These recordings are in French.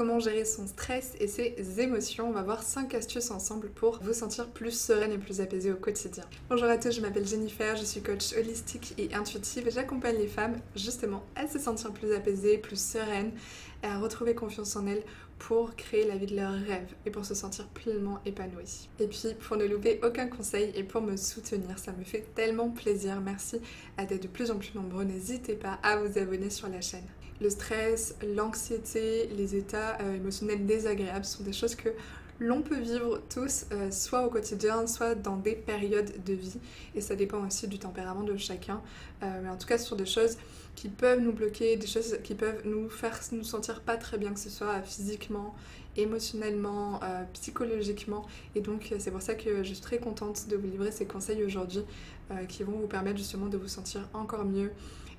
comment gérer son stress et ses émotions. On va voir 5 astuces ensemble pour vous sentir plus sereine et plus apaisée au quotidien. Bonjour à tous, je m'appelle Jennifer, je suis coach holistique et intuitive et j'accompagne les femmes justement à se sentir plus apaisées, plus sereines, à retrouver confiance en elles pour créer la vie de leurs rêves et pour se sentir pleinement épanouie. Et puis pour ne louper aucun conseil et pour me soutenir, ça me fait tellement plaisir. Merci à d'être de plus en plus nombreux, n'hésitez pas à vous abonner sur la chaîne. Le stress, l'anxiété, les états émotionnels désagréables sont des choses que l'on peut vivre tous, soit au quotidien, soit dans des périodes de vie. Et ça dépend aussi du tempérament de chacun. Mais en tout cas, ce sont des choses qui peuvent nous bloquer, des choses qui peuvent nous faire nous sentir pas très bien, que ce soit physiquement, émotionnellement, psychologiquement. Et donc, c'est pour ça que je suis très contente de vous livrer ces conseils aujourd'hui qui vont vous permettre justement de vous sentir encore mieux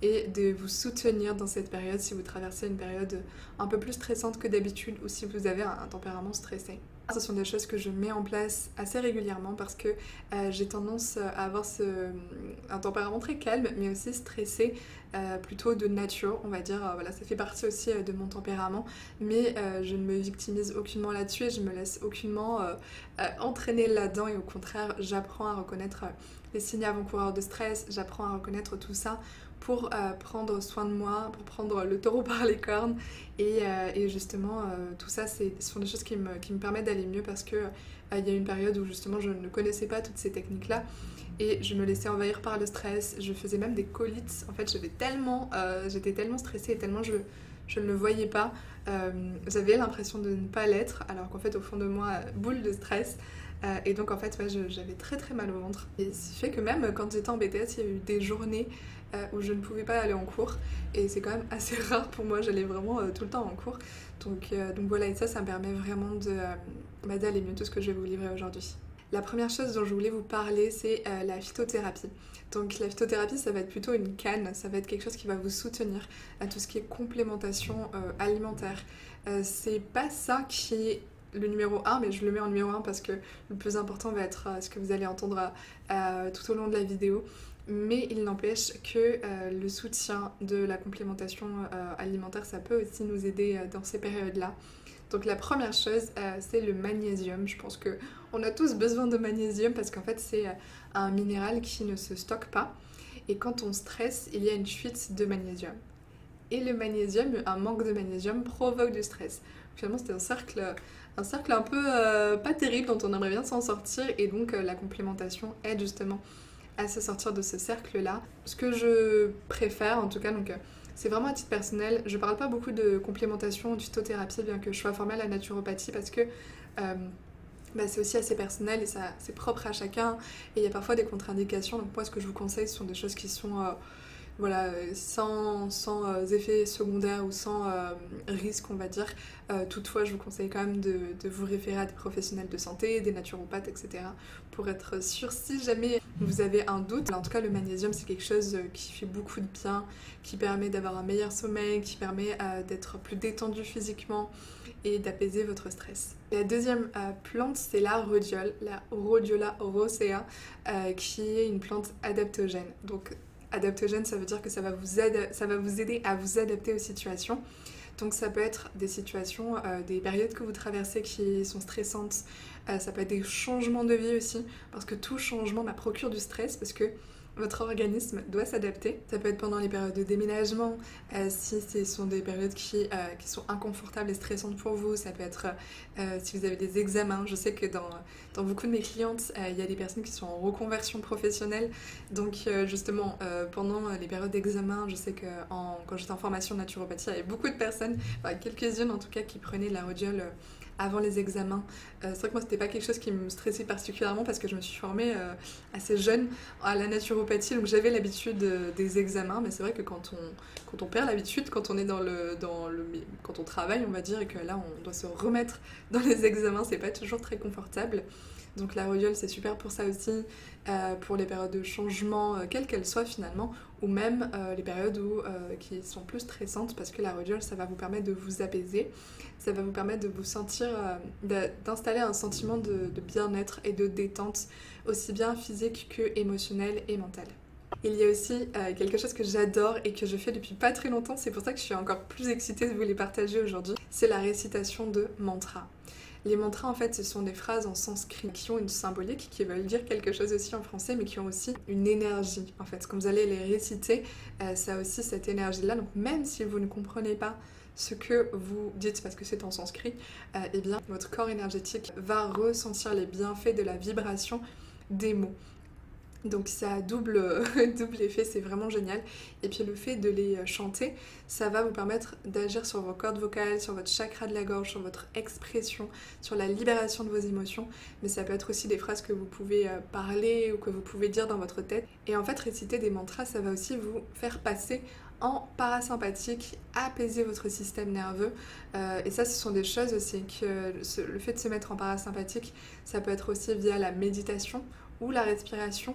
et de vous soutenir dans cette période si vous traversez une période un peu plus stressante que d'habitude ou si vous avez un tempérament stressé. Ce sont des choses que je mets en place assez régulièrement parce que j'ai tendance à avoir un tempérament très calme mais aussi stressé, plutôt de nature on va dire. Voilà, ça fait partie aussi de mon tempérament, mais je ne me victimise aucunement là-dessus et je me laisse aucunement entraîner là-dedans, et au contraire j'apprends à reconnaître les signes avant-coureurs de stress, j'apprends à reconnaître tout ça pour prendre soin de moi, pour prendre le taureau par les cornes et justement tout ça ce sont des choses qui me permettent d'aller mieux parce que il y a une période où justement je ne connaissais pas toutes ces techniques là et je me laissais envahir par le stress, je faisais même des colites, en fait j'étais tellement stressée et tellement je ne le voyais pas, j'avais l'impression de ne pas l'être alors qu'en fait au fond de moi boule de stress. Et donc en fait ouais, j'avais très très mal au ventre. Et ce qui fait que même quand j'étais en BTS, il y a eu des journées où je ne pouvais pas aller en cours. Et c'est quand même assez rare pour moi, j'allais vraiment tout le temps en cours. Donc voilà, et ça me permet vraiment d'aller mieux, tout ce que je vais vous livrer aujourd'hui. La première chose dont je voulais vous parler, c'est la phytothérapie. Donc la phytothérapie, ça va être plutôt une canne, ça va être quelque chose qui va vous soutenir à tout ce qui est complémentation alimentaire. C'est pas ça qui est le numéro 1, mais je le mets en numéro 1 parce que le plus important va être ce que vous allez entendre tout au long de la vidéo. Mais il n'empêche que le soutien de la complémentation alimentaire, ça peut aussi nous aider dans ces périodes-là. Donc la première chose, c'est le magnésium. Je pense qu'on a tous besoin de magnésium parce qu'en fait c'est un minéral qui ne se stocke pas. Et quand on stresse, il y a une fuite de magnésium. Et le magnésium, un manque de magnésium provoque du stress. Finalement c'est un cercle un peu pas terrible dont on aimerait bien s'en sortir, et donc la complémentation aide justement à se sortir de ce cercle-là. Ce que je préfère en tout cas, donc c'est vraiment à titre personnel, je parle pas beaucoup de complémentation ou de phytothérapie bien que je sois formée à la naturopathie parce que c'est aussi assez personnel et ça c'est propre à chacun et il y a parfois des contre-indications. Donc moi ce que je vous conseille ce sont des choses qui sont voilà, sans effets secondaires ou sans risque on va dire. Toutefois je vous conseille quand même de vous référer à des professionnels de santé, des naturopathes, etc. pour être sûr si jamais vous avez un doute. En tout cas le magnésium c'est quelque chose qui fait beaucoup de bien, qui permet d'avoir un meilleur sommeil, qui permet d'être plus détendu physiquement et d'apaiser votre stress. La deuxième plante c'est la rhodiole, la Rhodiola rosea, qui est une plante adaptogène. Donc adaptogène, ça veut dire que ça va vous aider à vous adapter aux situations. Donc ça peut être des situations, des périodes que vous traversez qui sont stressantes, ça peut être des changements de vie aussi, parce que tout changement procure du stress, parce que votre organisme doit s'adapter. Ça peut être pendant les périodes de déménagement, si ce sont des périodes qui sont inconfortables et stressantes pour vous. Ça peut être si vous avez des examens. Je sais que dans beaucoup de mes clientes, il y a des personnes qui sont en reconversion professionnelle. Donc justement, pendant les périodes d'examen, je sais que quand j'étais en formation de naturopathie, il y avait beaucoup de personnes, enfin quelques-unes en tout cas, qui prenaient la rhodiole avant les examens. C'est vrai que moi c'était pas quelque chose qui me stressait particulièrement parce que je me suis formée assez jeune à la naturopathie, donc j'avais l'habitude des examens, mais c'est vrai que quand on perd l'habitude, quand on est quand on travaille on va dire, et que là on doit se remettre dans les examens, c'est pas toujours très confortable. Donc la rhodiole c'est super pour ça aussi, pour les périodes de changement, quelles qu'elles soient finalement, ou même les périodes qui sont plus stressantes, parce que la rhodiole ça va vous permettre de vous apaiser, ça va vous permettre de vous sentir, d'installer un sentiment de bien-être et de détente, aussi bien physique que émotionnel et mental. Il y a aussi quelque chose que j'adore et que je fais depuis pas très longtemps, c'est pour ça que je suis encore plus excitée de vous les partager aujourd'hui, c'est la récitation de mantras. Les mantras, en fait, ce sont des phrases en sanskrit qui ont une symbolique, qui veulent dire quelque chose aussi en français, mais qui ont aussi une énergie. En fait, quand vous allez les réciter, ça a aussi cette énergie-là. Donc même si vous ne comprenez pas ce que vous dites parce que c'est en sanskrit, eh bien, votre corps énergétique va ressentir les bienfaits de la vibration des mots. Donc ça a double effet, c'est vraiment génial. Et puis le fait de les chanter, ça va vous permettre d'agir sur vos cordes vocales, sur votre chakra de la gorge, sur votre expression, sur la libération de vos émotions. Mais ça peut être aussi des phrases que vous pouvez parler ou que vous pouvez dire dans votre tête. Et en fait, réciter des mantras, ça va aussi vous faire passer en parasympathique, apaiser votre système nerveux. Et ça, ce sont des choses aussi que le fait de se mettre en parasympathique, ça peut être aussi via la méditation ou la respiration.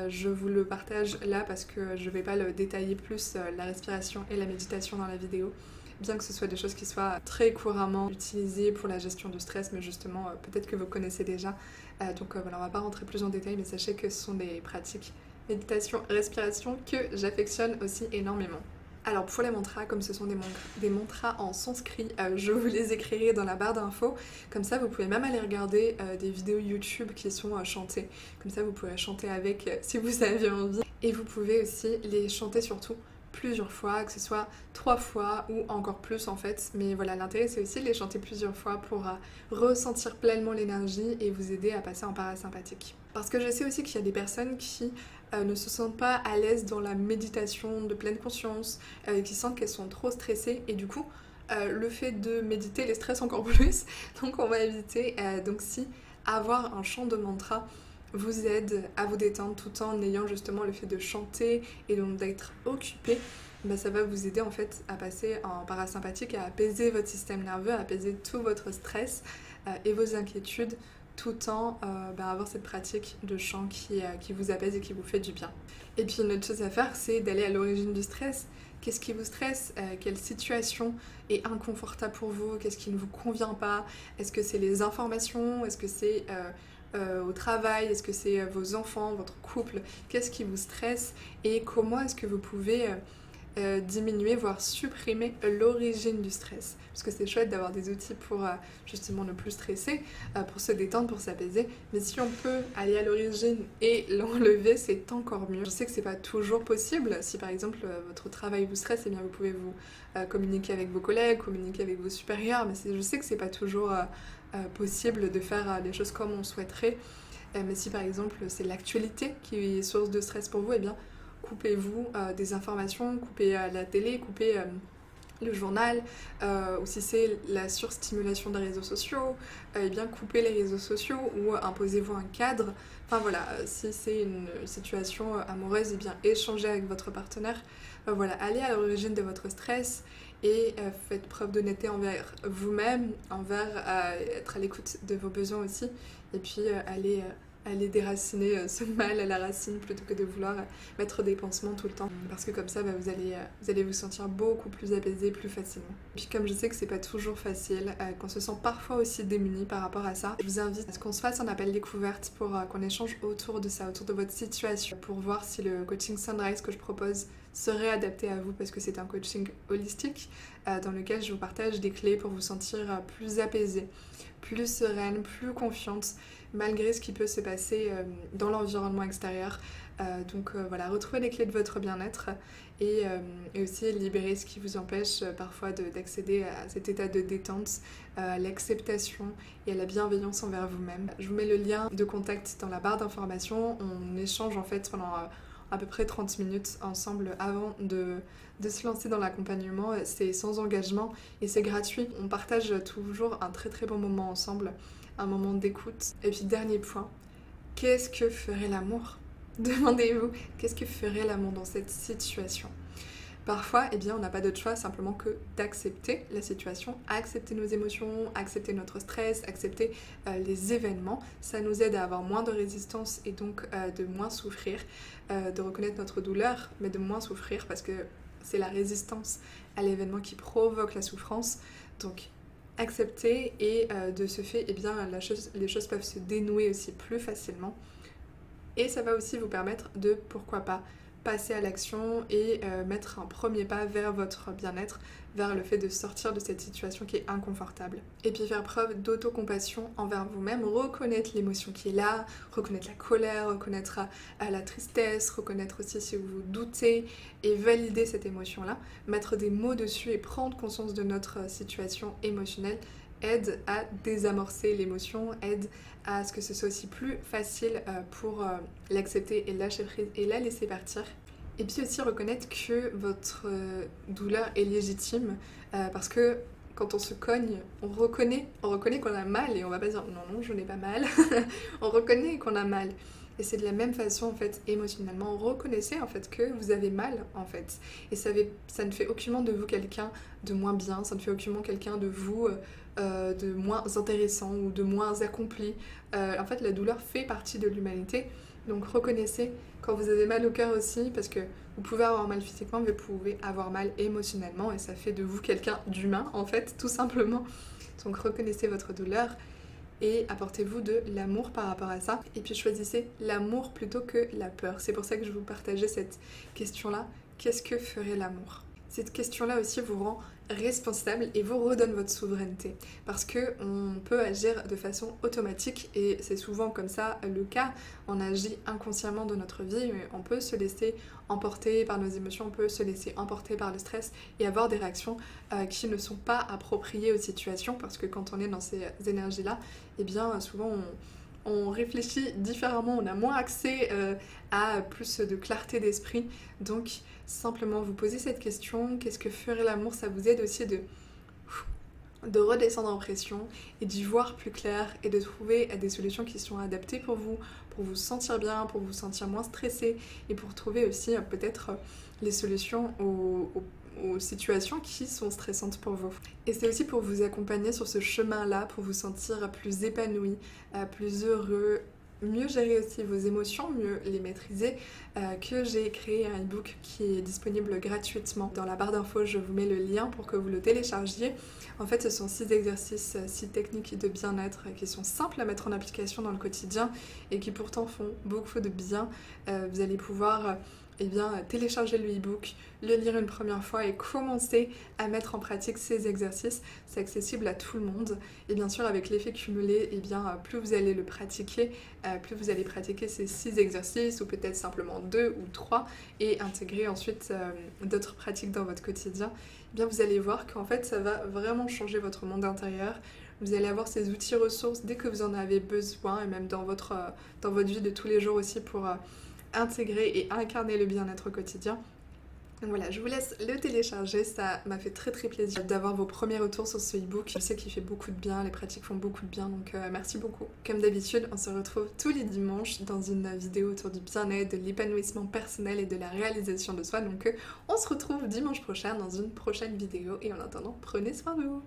Je vous le partage là parce que je ne vais pas le détailler plus, la respiration et la méditation dans la vidéo, bien que ce soit des choses qui soient très couramment utilisées pour la gestion du stress, mais justement peut-être que vous connaissez déjà. Donc voilà, on va pas rentrer plus en détail, mais sachez que ce sont des pratiques méditation, respiration que j'affectionne aussi énormément. Alors pour les mantras, comme ce sont des mantras en sanskrit, je vous les écrirai dans la barre d'infos. Comme ça, vous pouvez même aller regarder des vidéos YouTube qui sont chantées. Comme ça, vous pourrez chanter avec si vous avez envie. Et vous pouvez aussi les chanter surtout plusieurs fois, que ce soit 3 fois ou encore plus en fait. Mais voilà, l'intérêt c'est aussi de les chanter plusieurs fois pour ressentir pleinement l'énergie et vous aider à passer en parasympathique. Parce que je sais aussi qu'il y a des personnes qui ne se sentent pas à l'aise dans la méditation de pleine conscience, qui sentent qu'elles sont trop stressées et du coup le fait de méditer les stresse encore plus, donc on va éviter. Donc si avoir un chant de mantra vous aide à vous détendre tout en ayant justement le fait de chanter et donc d'être occupé, bah ça va vous aider en fait à passer en parasympathique, à apaiser votre système nerveux, à apaiser tout votre stress et vos inquiétudes, tout en avoir cette pratique de chant qui vous apaise et qui vous fait du bien. Et puis une autre chose à faire, c'est d'aller à l'origine du stress. Qu'est-ce qui vous stresse? Quelle situation est inconfortable pour vous? Qu'est-ce qui ne vous convient pas? Est-ce que c'est les informations? Est-ce que c'est au travail? Est-ce que c'est vos enfants, votre couple? Qu'est-ce qui vous stresse? Et comment est-ce que vous pouvez diminuer, voire supprimer l'origine du stress? Parce que c'est chouette d'avoir des outils pour justement ne plus stresser, pour se détendre, pour s'apaiser. Mais si on peut aller à l'origine et l'enlever, c'est encore mieux. Je sais que c'est pas toujours possible. Si par exemple votre travail vous stresse, eh bien vous pouvez vous communiquer avec vos collègues, communiquer avec vos supérieurs, mais je sais que c'est pas toujours possible de faire les choses comme on souhaiterait. Mais si par exemple c'est l'actualité qui est source de stress pour vous, eh bien coupez-vous des informations, coupez la télé, coupez le journal, ou si c'est la surstimulation des réseaux sociaux, eh bien coupez les réseaux sociaux ou imposez-vous un cadre. Enfin voilà, si c'est une situation amoureuse, eh bien échangez avec votre partenaire. Voilà, allez à l'origine de votre stress et faites preuve d'honnêteté envers vous-même, envers être à l'écoute de vos besoins aussi, et puis aller déraciner ce mal à la racine plutôt que de vouloir mettre des pansements tout le temps, parce que comme ça vous allez vous sentir beaucoup plus apaisé plus facilement. Et puis comme je sais que c'est pas toujours facile, qu'on se sent parfois aussi démuni par rapport à ça, je vous invite à ce qu'on se fasse un appel découverte pour qu'on échange autour de ça, autour de votre situation, pour voir si le coaching Sunrise que je propose serait adapté à vous, parce que c'est un coaching holistique dans lequel je vous partage des clés pour vous sentir plus apaisé, plus sereine, plus confiante, malgré ce qui peut se passer dans l'environnement extérieur. Donc voilà, retrouvez les clés de votre bien-être et aussi libérer ce qui vous empêche parfois d'accéder à cet état de détente, à l'acceptation et à la bienveillance envers vous-même. Je vous mets le lien de contact dans la barre d'informations. On échange en fait pendant à peu près 30 minutes ensemble avant de se lancer dans l'accompagnement. C'est sans engagement et c'est gratuit. On partage toujours un très très bon moment ensemble, un moment d'écoute. Et puis dernier point, qu'est-ce que ferait l'amour? Demandez-vous, qu'est-ce que ferait l'amour dans cette situation? Parfois, eh bien, on n'a pas d'autre choix simplement que d'accepter la situation, accepter nos émotions, accepter notre stress, accepter les événements. Ça nous aide à avoir moins de résistance et donc de moins souffrir, de reconnaître notre douleur, mais de moins souffrir parce que c'est la résistance à l'événement qui provoque la souffrance. Donc, accepter et de ce fait, eh bien, les choses peuvent se dénouer aussi plus facilement. Et ça va aussi vous permettre de, pourquoi pas, passer à l'action et mettre un premier pas vers votre bien-être, vers le fait de sortir de cette situation qui est inconfortable. Et puis faire preuve d'autocompassion envers vous-même, reconnaître l'émotion qui est là, reconnaître la colère, reconnaître la tristesse, reconnaître aussi si vous vous doutez et valider cette émotion-là, mettre des mots dessus et prendre conscience de notre situation émotionnelle aide à désamorcer l'émotion, aide à ce que ce soit aussi plus facile pour l'accepter et lâcher prise et la laisser partir. Et puis aussi reconnaître que votre douleur est légitime parce que quand on se cogne, on reconnaît qu'on a mal et on va pas dire non, je n'ai pas mal. On reconnaît qu'on a mal. Et c'est de la même façon en fait émotionnellement, reconnaissez en fait que vous avez mal en fait. Et ça ne fait aucunement de vous quelqu'un de moins bien, ça ne fait aucunement quelqu'un de vous de moins intéressant ou de moins accompli. En fait la douleur fait partie de l'humanité, donc reconnaissez quand vous avez mal au cœur aussi, parce que vous pouvez avoir mal physiquement, mais vous pouvez avoir mal émotionnellement et ça fait de vous quelqu'un d'humain en fait, tout simplement. Donc reconnaissez votre douleur et apportez-vous de l'amour par rapport à ça. Et puis choisissez l'amour plutôt que la peur. C'est pour ça que je vous partageais cette question-là. Qu'est-ce que ferait l'amour ? Cette question-là aussi vous rend responsable et vous redonne votre souveraineté. Parce qu'on peut agir de façon automatique et c'est souvent comme ça le cas. On agit inconsciemment dans notre vie, mais on peut se laisser emporter par nos émotions, on peut se laisser emporter par le stress et avoir des réactions qui ne sont pas appropriées aux situations parce que quand on est dans ces énergies-là, eh bien souvent on réfléchit différemment, on a moins accès à plus de clarté d'esprit. Donc simplement vous posez cette question, qu'est-ce que ferait l'amour ? Ça vous aide aussi de redescendre en pression et d'y voir plus clair et de trouver des solutions qui sont adaptées pour vous sentir bien, pour vous sentir moins stressé et pour trouver aussi peut-être les solutions aux situations qui sont stressantes pour vous. Et c'est aussi pour vous accompagner sur ce chemin-là, pour vous sentir plus épanoui, plus heureux, mieux gérer aussi vos émotions, mieux les maîtriser, que j'ai créé un e-book qui est disponible gratuitement. Dans la barre d'infos, je vous mets le lien pour que vous le téléchargiez. En fait, ce sont 6 exercices, 6 techniques de bien-être qui sont simples à mettre en application dans le quotidien et qui pourtant font beaucoup de bien. Vous allez pouvoir télécharger le e-book, le lire une première fois et commencer à mettre en pratique ces exercices. C'est accessible à tout le monde et bien sûr avec l'effet cumulé, plus vous allez le pratiquer, plus vous allez pratiquer ces 6 exercices ou peut-être simplement 2 ou 3 et intégrer ensuite d'autres pratiques dans votre quotidien. Vous allez voir qu'en fait ça va vraiment changer votre monde intérieur. Vous allez avoir ces outils ressources dès que vous en avez besoin et même dans votre vie de tous les jours aussi pour intégrer et incarner le bien-être au quotidien. Donc voilà, je vous laisse le télécharger, ça m'a fait très plaisir d'avoir vos premiers retours sur ce e-book. Je sais qu'il fait beaucoup de bien, les pratiques font beaucoup de bien, donc merci beaucoup. Comme d'habitude, on se retrouve tous les dimanches dans une vidéo autour du bien-être, de l'épanouissement personnel et de la réalisation de soi. Donc on se retrouve dimanche prochain dans une prochaine vidéo et en attendant, prenez soin de vous.